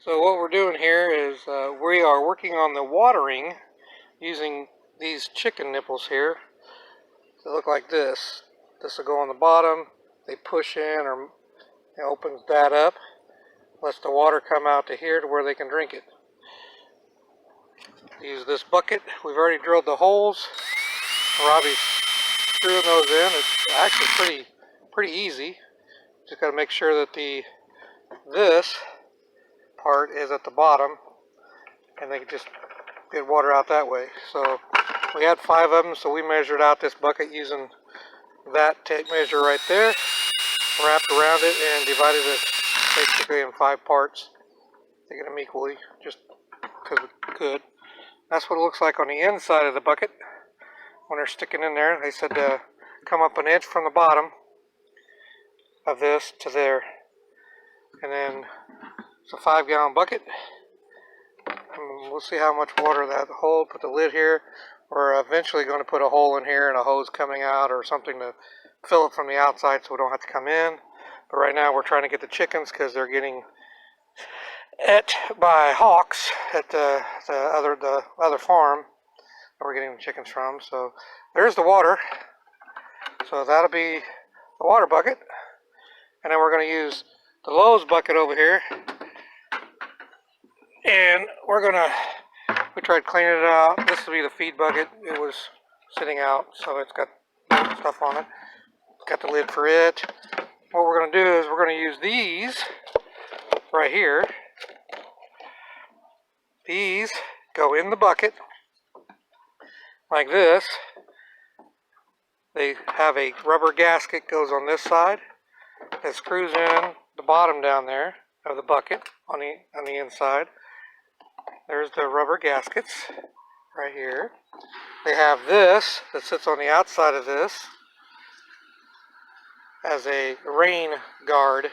So what we're doing here is we are working on the watering using these chicken nipples here. They look like this. This will go on the bottom. They push in or it opens that up. Lets the water come out to here to where they can drink it. Use this bucket. We've already drilled the holes. Robbie's screwing those in. It's actually pretty easy. Just got to make sure that this part is at the bottom, and they can just get water out that way. So we had 5 of them, so we measured out this bucket using that tape measure right there, wrapped around it, and divided it basically in 5 parts to get them equally, just because we could. That's what it looks like on the inside of the bucket when they're sticking in there. They said to come up an inch from the bottom of this to there, and then it's a 5-gallon bucket. We'll see how much water that hold. Put the lid here. We're eventually going to put a hole in here and a hose coming out or something to fill it from the outside so we don't have to come in. But right now we're trying to get the chickens because they're getting ate by hawks at the other farm that we're getting the chickens from. So there's the water. So that'll be the water bucket. And then we're going to use the Lowe's bucket over here. And we tried cleaning it out. This will be the feed bucket. It was sitting out, so it's got stuff on it. Got the lid for it. What we're going to do is we're going to use these right here. These go in the bucket like this. They have a rubber gasket goes on this side that screws in the bottom down there of the bucket on the inside. There's the rubber gaskets right here. They have this that sits on the outside of this as a rain guard,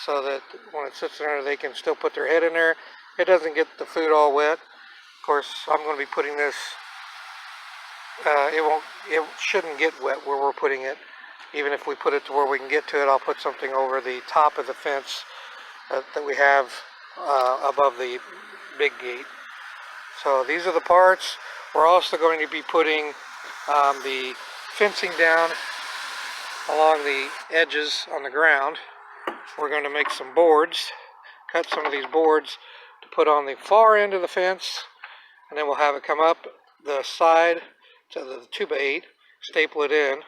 so that when it sits there they can still put their head in there. It doesn't get the food all wet. Of course, I'm going to be putting this, it shouldn't get wet where we're putting it. Even if we put it to where we can get to it, I'll put something over the top of the fence that we have above the big gate. So these are the parts. We're also going to be putting the fencing down along the edges on the ground. We're going to make some boards, cut some of these boards to put on the far end of the fence, and then we'll have it come up the side to the 2x8, staple it in,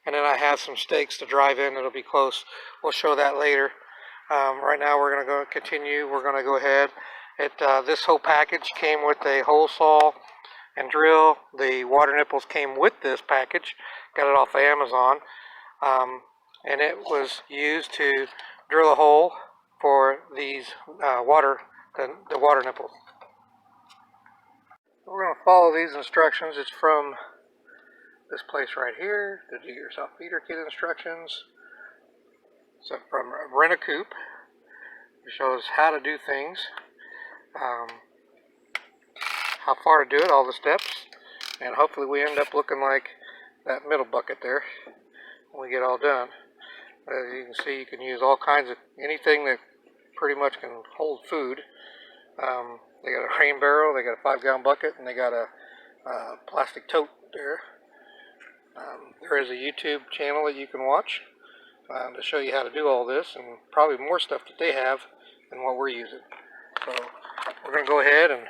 and then I have some stakes to drive in. It'll be close. We'll show that later. Right now we're going to continue. We're going to go ahead. This whole package came with a hole saw and drill. The water nipples came with this package. Got it off of Amazon. And it was used to drill a hole for these the water nipples. We're going to follow these instructions. It's from this place right here, the Do Yourself Feeder Kit instructions. So from Coop. It shows how to do things, how far to do it, all the steps, and hopefully we end up looking like that middle bucket there when we get all done. As you can see, you can use all kinds of anything that pretty much can hold food. They got a rain barrel, they got a 5-gallon bucket, and they got a plastic tote there. There is a YouTube channel that you can watch to show you how to do all this, and probably more stuff that they have than what we're using. So we're going to go ahead and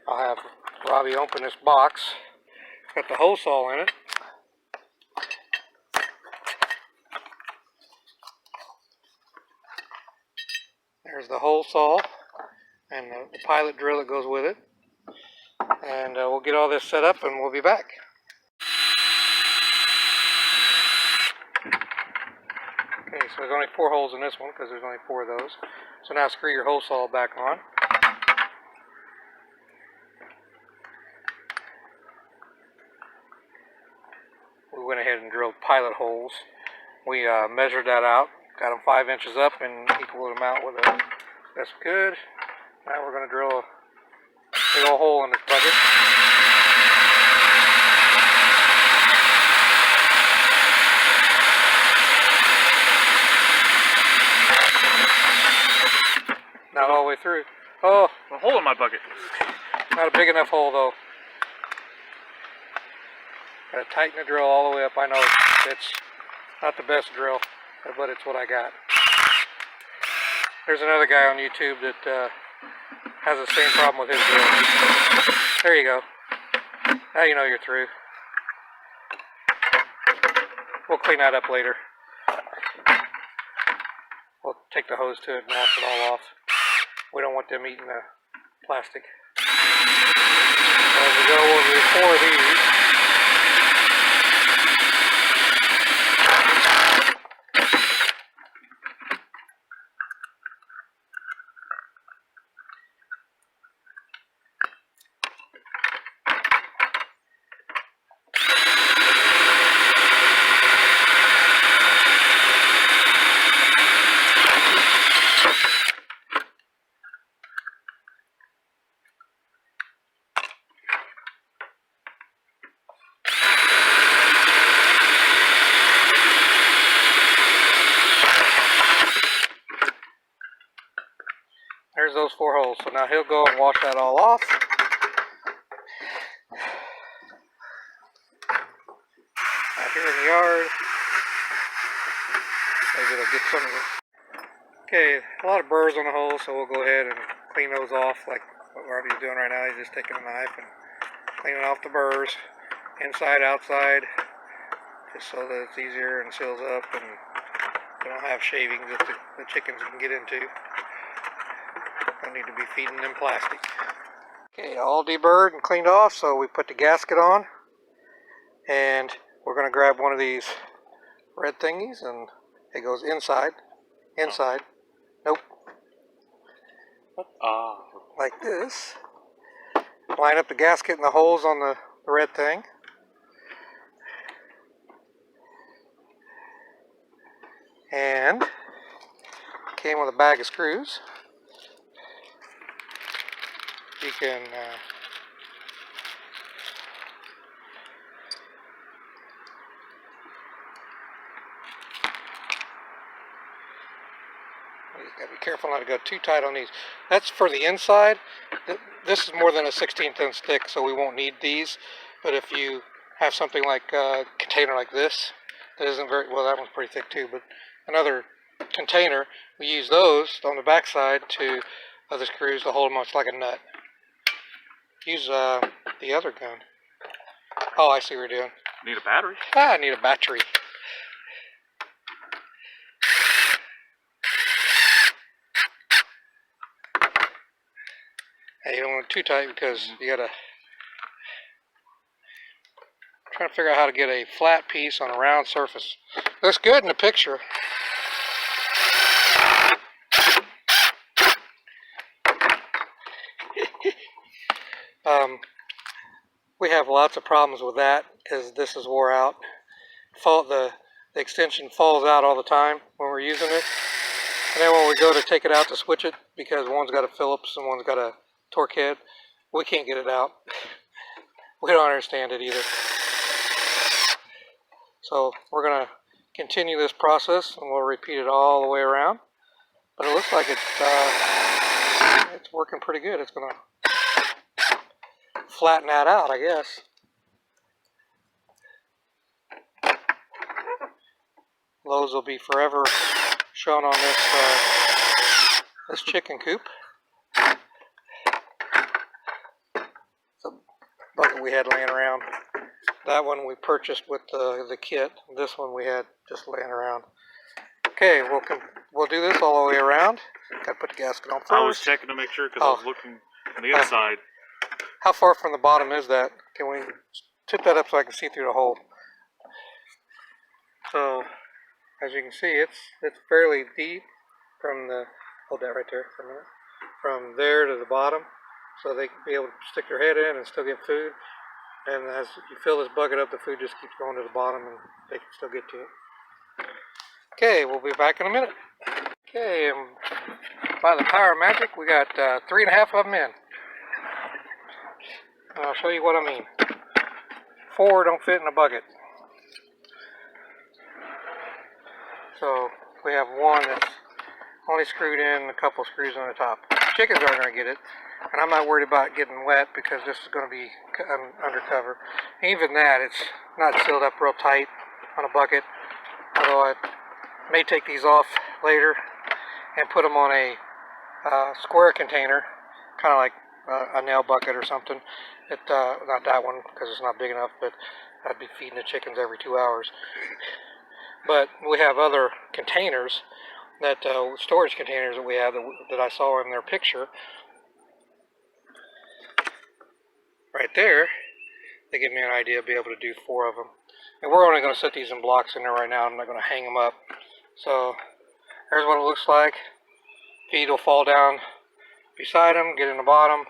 I'll have Robbie open this box. It's got the hole saw in it. There's the hole saw and the pilot drill that goes with it. And we'll get all this set up and we'll be back. Okay, so there's only 4 holes in this one because there's only 4 of those. So now screw your hole saw back on. We went ahead and drilled pilot holes. We measured that out, got them 5 inches up and equaled them out with a, that's good. Now we're going to drill a big old hole in this bucket. Not all the way through. Oh, a hole in my bucket. Not a big enough hole though. Gotta tighten the drill all the way up. I know it's not the best drill, but it's what I got. There's another guy on YouTube that has the same problem with his drill. There you go. Now you know you're through. We'll clean that up later. We'll take the hose to it and wash it all off. We don't want them eating the plastic. So as we go, we'll do 4 of these. There's those 4 holes. So now he'll go and wash that all off. Out here in the yard. Maybe it'll get some of it. Okay, a lot of burrs on the holes, so we'll go ahead and clean those off like what Robbie's doing right now. He's just taking a knife and cleaning off the burrs, inside, outside, just so that it's easier and seals up and they don't have shavings that the chickens can get into. Don't need to be feeding them plastic. Okay, all deburred and cleaned off, so we put the gasket on, and we're going to grab one of these red thingies, and it goes inside. Nope. Like this. Line up the gasket and the holes on the red thing. And came with a bag of screws. You can you gotta be careful not to go too tight on these. That's for the inside. This is more than a 1/16 inch thick, so we won't need these. But if you have something like a container like this, that isn't very well, that one's pretty thick too. But another container, we use those on the back side to other screws to hold them much like a nut. Use the other gun. Oh, I see what you're doing. Need a battery? I need a battery. Hey, you don't want it too tight because you gotta. I'm trying to figure out how to get a flat piece on a round surface. Looks good in the picture. We have lots of problems with that because this is wore out. The extension falls out all the time when we're using it. And then when we go to take it out to switch it, because one's got a Phillips and one's got a torque head, we can't get it out. We don't understand it either. So we're going to continue this process and we'll repeat it all the way around. But it looks like it's working pretty good. It's going to flatten that out, I guess. Those will be forever shown on this chicken coop. The bucket we had laying around. That one we purchased with the kit. This one we had just laying around. Okay, we'll do this all the way around. Got to put the gasket on first. I was checking to make sure because I was looking on the inside. How far from the bottom is that? Can we tip that up so I can see through the hole? So, as you can see, it's fairly deep from the, hold that right there for a minute, from there to the bottom, so they can be able to stick their head in and still get food. And as you fill this bucket up, the food just keeps going to the bottom and they can still get to it. Okay, we'll be back in a minute. Okay, and by the power of magic, we got 3.5 of them in. And I'll show you what I mean. 4 don't fit in a bucket. So we have one that's only screwed in, a couple screws on the top. chickens aren't going to get it. And I'm not worried about getting wet because this is going to be undercover. Even that, it's not sealed up real tight on a bucket. Although I may take these off later and put them on a square container, kind of like a nail bucket or something. Not that one because it's not big enough, but I'd be feeding the chickens every 2 hours. But we have other containers, that storage containers that we have that I saw in their picture. Right there, they give me an idea to be able to do 4 of them. And we're only going to set these in blocks in there right now. I'm not going to hang them up. So there's what it looks like. Feed will fall down beside them, get in the bottom,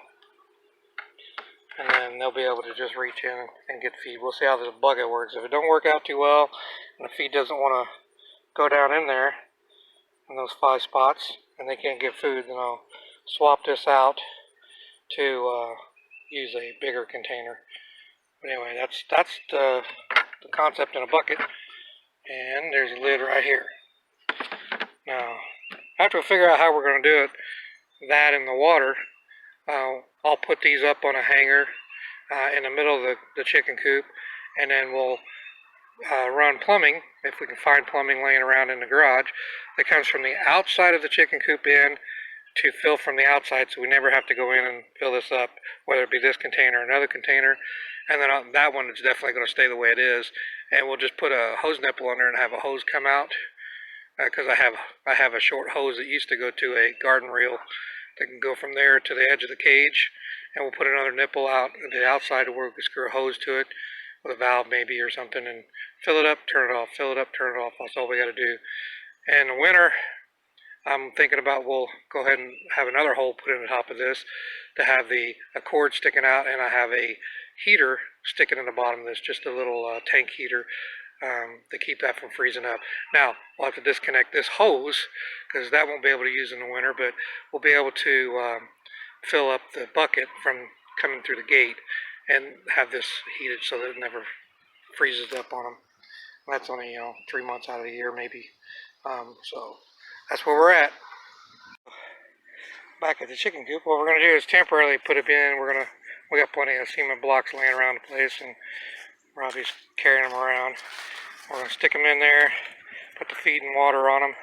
and then they'll be able to just reach in and get feed. We'll see how this bucket works. If it don't work out too well, and the feed doesn't want to go down in there, in those 5 spots, and they can't get food, then I'll swap this out to use a bigger container. But anyway, that's the concept in a bucket. And there's a lid right here. Now, after we figure out how we're going to do it, that in the water, I'll put these up on a hanger in the middle of the chicken coop, and then we'll run plumbing, if we can find plumbing laying around in the garage, that comes from the outside of the chicken coop in to fill from the outside, so we never have to go in and fill this up, whether it be this container or another container. And then that one is definitely going to stay the way it is, and we'll just put a hose nipple under and have a hose come out, because I have a short hose that used to go to a garden reel that can go from there to the edge of the cage, and we'll put another nipple out at the outside where we can screw a hose to it with a valve maybe or something, and fill it up, turn it off, fill it up, turn it off. That's all we got to do. And in the winter, I'm thinking about we'll go ahead and have another hole put in the top of this to have a cord sticking out, and I have a heater sticking in the bottom of this, just a little tank heater to keep that from freezing up. Now, we'll have to disconnect this hose because that won't be able to use in the winter, but we'll be able to fill up the bucket from coming through the gate and have this heated so that it never freezes up on them. And that's only 3 months out of the year maybe. So that's where we're at. Back at the chicken coop, what we're going to do is temporarily put it in. We got plenty of cement blocks laying around the place, and Robbie's carrying them around. We're going to stick them in there, put the feed and water on them,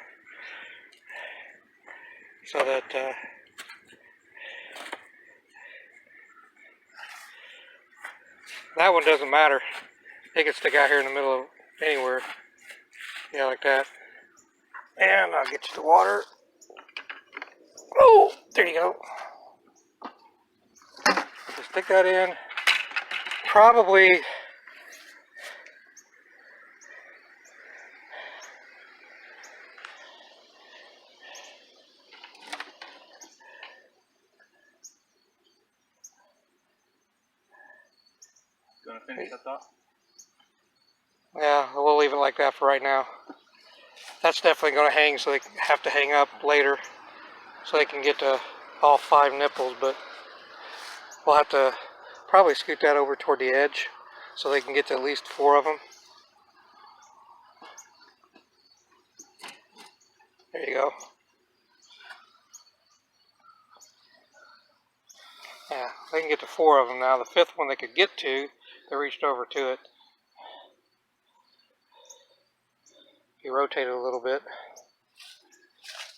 so that that one doesn't matter. It can stick out here in the middle of anywhere. Yeah, like that. And I'll get you the water. Oh, there you go. Just stick that in. Probably Gonna finish that thought? yeah, we'll leave it like that for right now. That's definitely going to hang, so they have to hang up later so they can get to all 5 nipples, but we'll have to probably scoot that over toward the edge so they can get to at least 4 of them. There you go. Yeah, they can get to 4 of them now. The 5th one they could get to, they reached over to it. If you rotate it a little bit,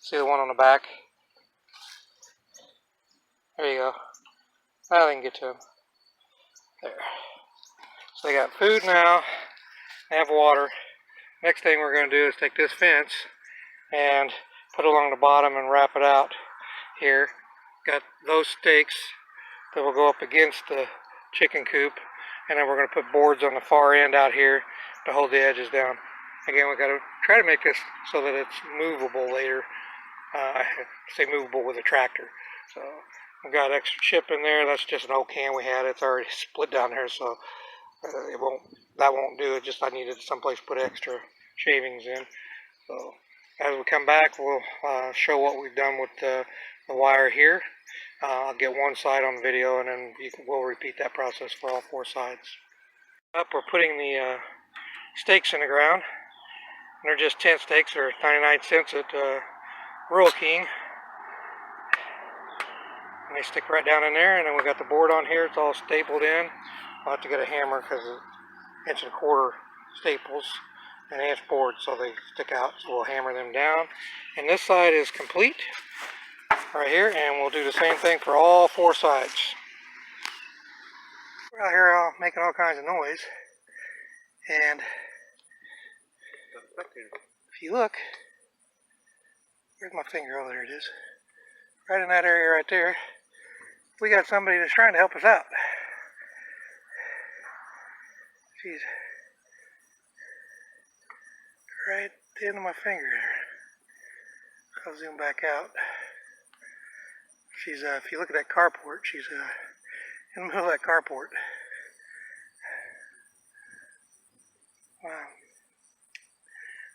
see the one on the back? There you go. Now they can get to them. There. So they got food now, they have water. Next thing we're going to do is take this fence and put it along the bottom and wrap it out here. Got those stakes that will go up against the chicken coop, and then we're going to put boards on the far end out here to hold the edges down. Again, we've got to try to make this so that it's movable later. I say movable with a tractor. So we've got extra chip in there. That's just an old can we had. It's already split down there, so that won't do it. Just I needed someplace to put extra shavings in. So as we come back, we'll show what we've done with the wire here. I'll get one side on the video, and then we'll repeat that process for all 4 sides. Up, we're putting the stakes in the ground. They're just 10 stakes, or 99 cents at Rural King. they stick right down in there, and then we got the board on here. It's all stapled in. I'll have to get a hammer because it's 1.25 staples, an inch board, so they stick out. So we'll hammer them down. And this side is complete right here, and we'll do the same thing for all 4 sides. We're out here making all kinds of noise, and if you look, where's my finger? Oh, there it is. Right in that area right there, we got somebody that's trying to help us out. She's right at the end of my finger there. I'll zoom back out. She's, if you look at that carport, she's in the middle of that carport. Wow.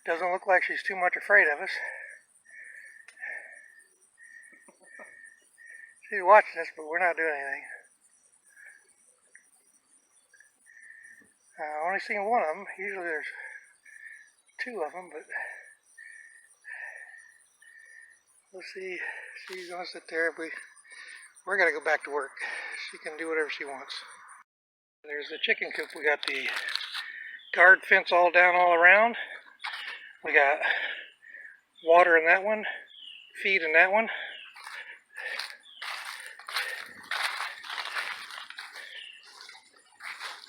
Doesn't look like she's too much afraid of us. She's watching us, but we're not doing anything. I've only seen one of them. Usually there's 2 of them, but we'll see. She's gonna sit there. We're gonna go back to work. She can do whatever she wants. There's the chicken coop. We got the guard fence all down all around. We got water in that one, feed in that one.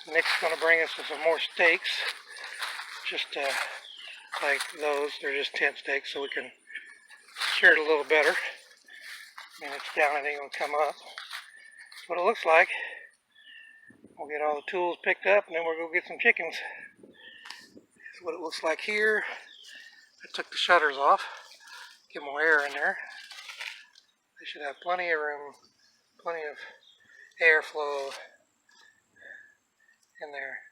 Nick's gonna bring us some more steaks, just like those. They're just tent steaks, so we can share it a little better. And it's down, it ain't gonna come up. That's what it looks like. We'll get all the tools picked up, and then we'll go get some chickens. This is what it looks like here. I took the shutters off, get more air in there. They should have plenty of room, plenty of airflow in there.